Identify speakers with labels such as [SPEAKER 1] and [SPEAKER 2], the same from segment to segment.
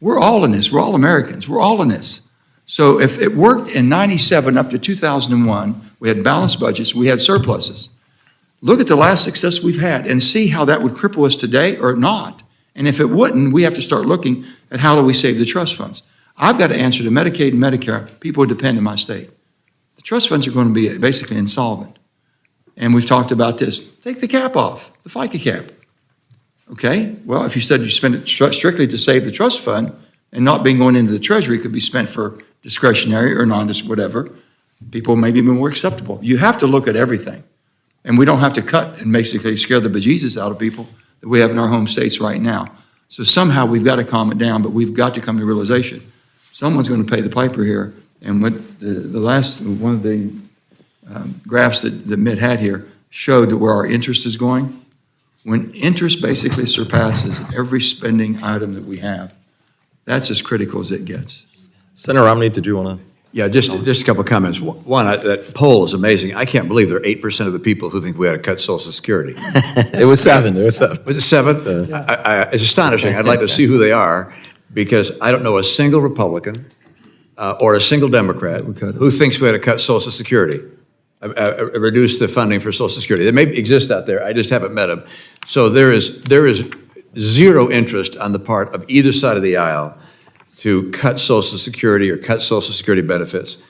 [SPEAKER 1] We're all in this. We're all Americans. We're all in this. So if it worked in 97 up to 2001, we had balanced budgets, we had surpluses. Look at the last success we've had and see how that would cripple us today or not. And if it wouldn't, we have to start looking at how do we save the trust funds. I've got to answer to Medicaid and Medicare, people who depend on my state. The trust funds are going to be basically insolvent. And we've talked about this. Take the cap off, the FICA cap. Okay, well, if you said you spend it strictly to save the trust fund and not being going into the Treasury, it could be spent for discretionary or whatever, people may be more acceptable. You have to look at everything. And we don't have to cut and basically scare the bejesus out of people that we have in our home states right now. So somehow we've got to calm it down, but we've got to come to realization. Someone's going to pay the piper here. And what the last, one of the graphs that Mitt had here showed that where our interest is going. When interest basically surpasses every spending item that we have, that's as critical as it gets.
[SPEAKER 2] Senator Romney, did you want to?
[SPEAKER 3] Yeah, just a couple of comments. One, that poll is amazing. I can't believe there are 8% of the people who think we ought to cut Social Security.
[SPEAKER 2] It was 7. Was it
[SPEAKER 3] 7? It's astonishing. I'd like to see who they are, because I don't know a single Republican or a single Democrat who thinks we ought to cut Social Security, reduce the funding for Social Security. They may exist out there. I just haven't met them. So there is zero interest on the part of either side of the aisle to cut Social Security or cut Social Security benefits.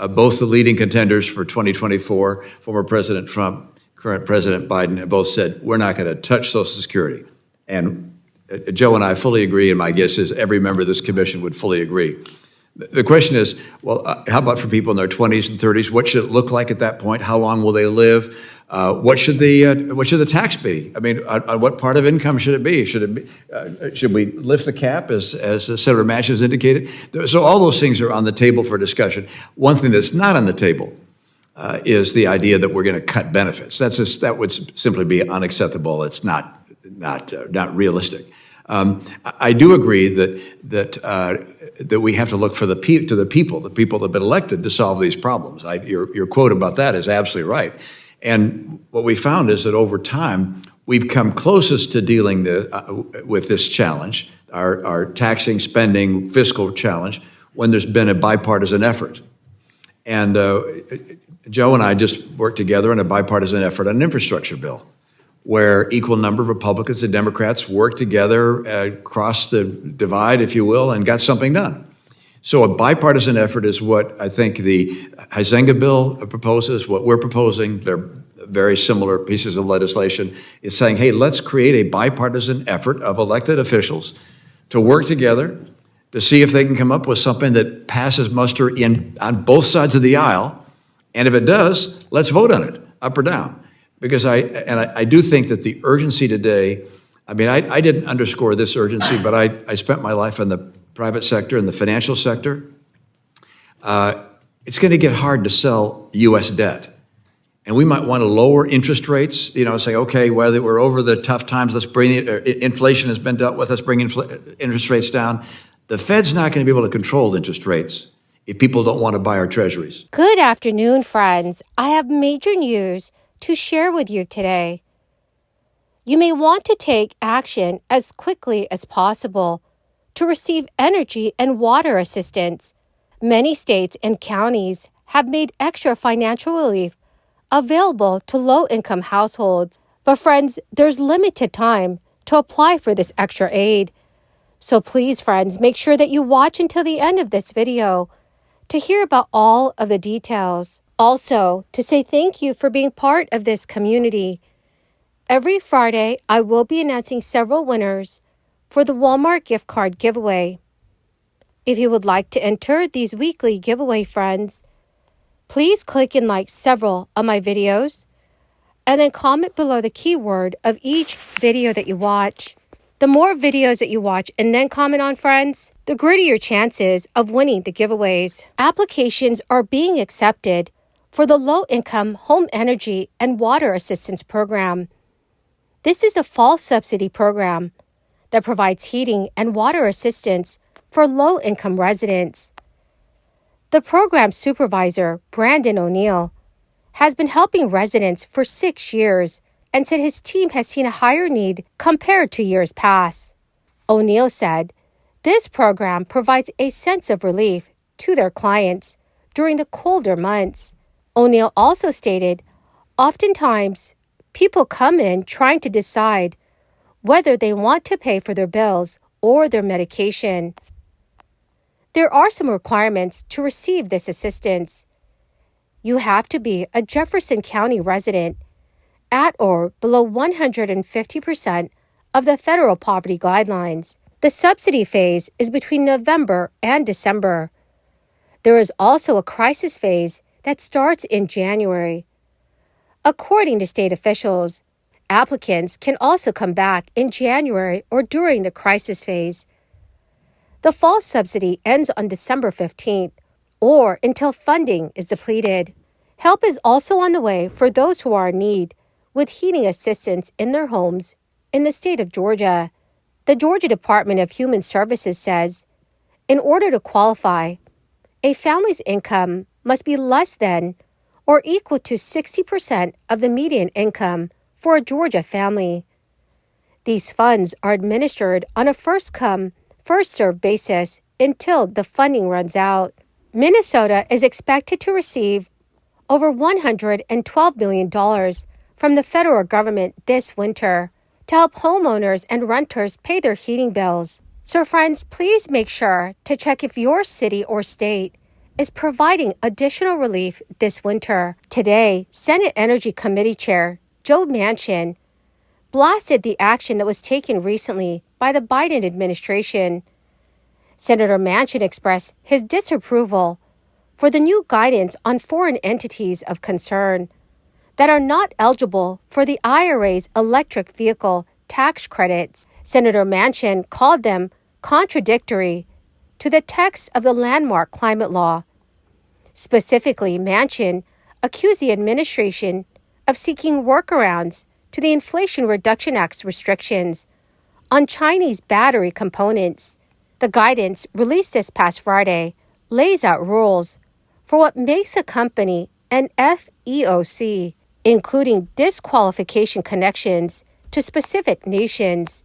[SPEAKER 3] Both the leading contenders for 2024, former President Trump, current President Biden, have both said, we're not going to touch Social Security. And Joe and I fully agree, and my guess is every member of this commission would fully agree. The question is, well, how about for people in their 20s and 30s? What should it look like at that point? How long will they live? What should the tax be? I mean, on what part of income should it be? Should we lift the cap, as Senator Manchin has indicated? So all those things are on the table for discussion. One thing that's not on the table is the idea that we're going to cut benefits. That would simply be unacceptable. It's not realistic. I do agree that we have to look for the people that have been elected to solve these problems. Your quote about that is absolutely right. And what we found is that over time, we've come closest to dealing with this challenge, our taxing, spending, fiscal challenge, when there's been a bipartisan effort. And Joe and I just worked together on a bipartisan effort on an infrastructure bill, where equal number of Republicans and Democrats worked together, crossed the divide, if you will, and got something done. So a bipartisan effort is what I think the Huizenga bill proposes, what we're proposing. They're very similar pieces of legislation. It's saying, hey, let's create a bipartisan effort of elected officials to work together to see if they can come up with something that passes muster on both sides of the aisle. And if it does, let's vote on it, up or down. Because I do think that the urgency today, I mean, I didn't underscore this urgency, but I spent my life in the private sector, in the financial sector. It's going to get hard to sell U.S. debt. And we might want to lower interest rates, say, okay, well, we're over the tough times, let's bring inflation has been dealt with, let's bring interest rates down. The Fed's not going to be able to control interest rates if people don't want to buy our treasuries.
[SPEAKER 4] Good afternoon, friends. I have major news to share with you today. You may want to take action as quickly as possible to receive energy and water assistance. Many states and counties have made extra financial relief available to low-income households. But friends, there's limited time to apply for this extra aid. So please, friends, make sure that you watch until the end of this video to hear about all of the details. Also, to say thank you for being part of this community. Every Friday, I will be announcing several winners for the Walmart gift card giveaway. If you would like to enter these weekly giveaway, friends, please click and like several of my videos and then comment below the keyword of each video that you watch. The more videos that you watch and then comment on, friends, the greater your chances of winning the giveaways. Applications are being accepted for the Low-Income Home Energy and Water Assistance Program. This is a fall subsidy program that provides heating and water assistance for low-income residents. The program supervisor, Brandon O'Neill, has been helping residents for 6 years and said his team has seen a higher need compared to years past. O'Neill said This program provides a sense of relief to their clients during the colder months. O'Neill also stated, oftentimes, people come in trying to decide whether they want to pay for their bills or their medication. There are some requirements to receive this assistance. You have to be a Jefferson County resident at or below 150% of the federal poverty guidelines. The subsidy phase is between November and December. There is also a crisis phase that starts in January. According to state officials, applicants can also come back in January or during the crisis phase. The fall subsidy ends on December 15th or until funding is depleted. Help is also on the way for those who are in need with heating assistance in their homes in the state of Georgia. The Georgia Department of Human Services says, in order to qualify, a family's income must be less than or equal to 60% of the median income for a Georgia family. These funds are administered on a first-come, first-served basis until the funding runs out. Minnesota is expected to receive over $112 million from the federal government this winter to help homeowners and renters pay their heating bills. So friends, please make sure to check if your city or state is providing additional relief this winter. Today, Senate Energy Committee Chair Joe Manchin blasted the action that was taken recently by the Biden administration. Senator Manchin expressed his disapproval for the new guidance on foreign entities of concern that are not eligible for the IRA's electric vehicle tax credits. Senator Manchin called them contradictory to the text of the landmark climate law. Specifically, Manchin accused the administration of seeking workarounds to the Inflation Reduction Act's restrictions on Chinese battery components. The guidance released this past Friday lays out rules for what makes a company an FEOC, including disqualification connections to specific nations.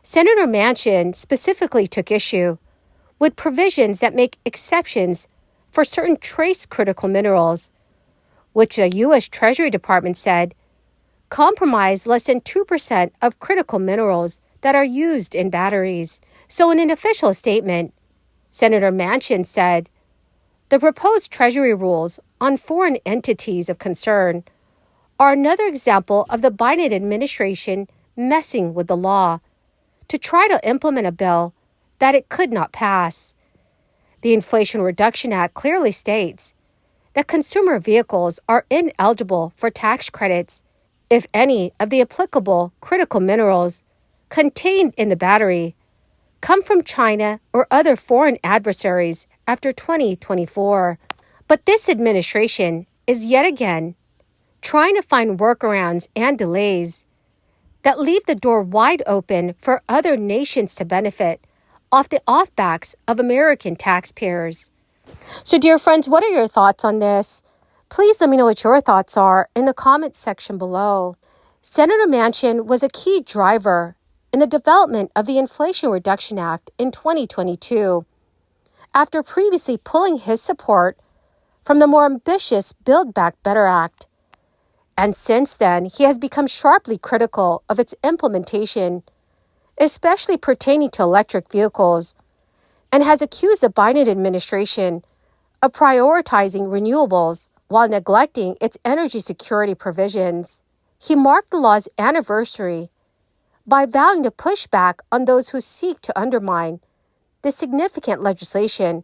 [SPEAKER 4] Senator Manchin specifically took issue with provisions that make exceptions for certain trace critical minerals, which the U.S. Treasury Department said comprise less than 2% of critical minerals that are used in batteries. So in an official statement, Senator Manchin said, the proposed Treasury rules on foreign entities of concern are another example of the Biden administration messing with the law to try to implement a bill that it could not pass. The Inflation Reduction Act clearly states that consumer vehicles are ineligible for tax credits if any of the applicable critical minerals contained in the battery come from China or other foreign adversaries after 2024. But this administration is yet again trying to find workarounds and delays that leave the door wide open for other nations to benefit off the offbacks of American taxpayers. So, dear friends, what are your thoughts on this? Please let me know what your thoughts are in the comments section below. Senator Manchin was a key driver in the development of the Inflation Reduction Act in 2022, after previously pulling his support from the more ambitious Build Back Better Act. And since then, he has become sharply critical of its implementation, especially pertaining to electric vehicles, and has accused the Biden administration of prioritizing renewables while neglecting its energy security provisions. He marked the law's anniversary by vowing to push back on those who seek to undermine this significant legislation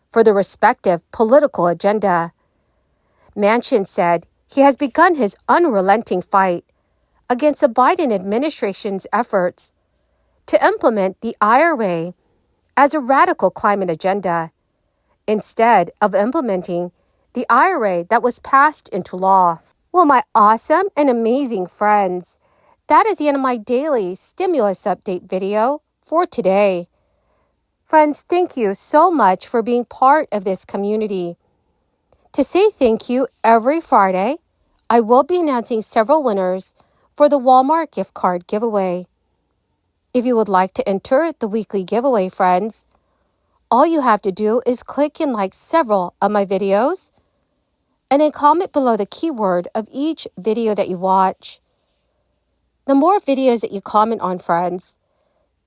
[SPEAKER 4] for their respective political agenda. Manchin said he has begun his unrelenting fight against the Biden administration's efforts to implement the IRA as a radical climate agenda, instead of implementing the IRA that was passed into law. Well, my awesome and amazing friends, that is the end of my daily stimulus update video for today. Friends, thank you so much for being part of this community. To say thank you, every Friday, I will be announcing several winners for the Walmart gift card giveaway. If you would like to enter the weekly giveaway, friends, all you have to do is click and like several of my videos and then comment below the keyword of each video that you watch. The more videos that you comment on, friends,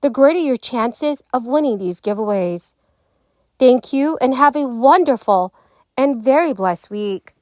[SPEAKER 4] the greater your chances of winning these giveaways. Thank you and have a wonderful and very blessed week.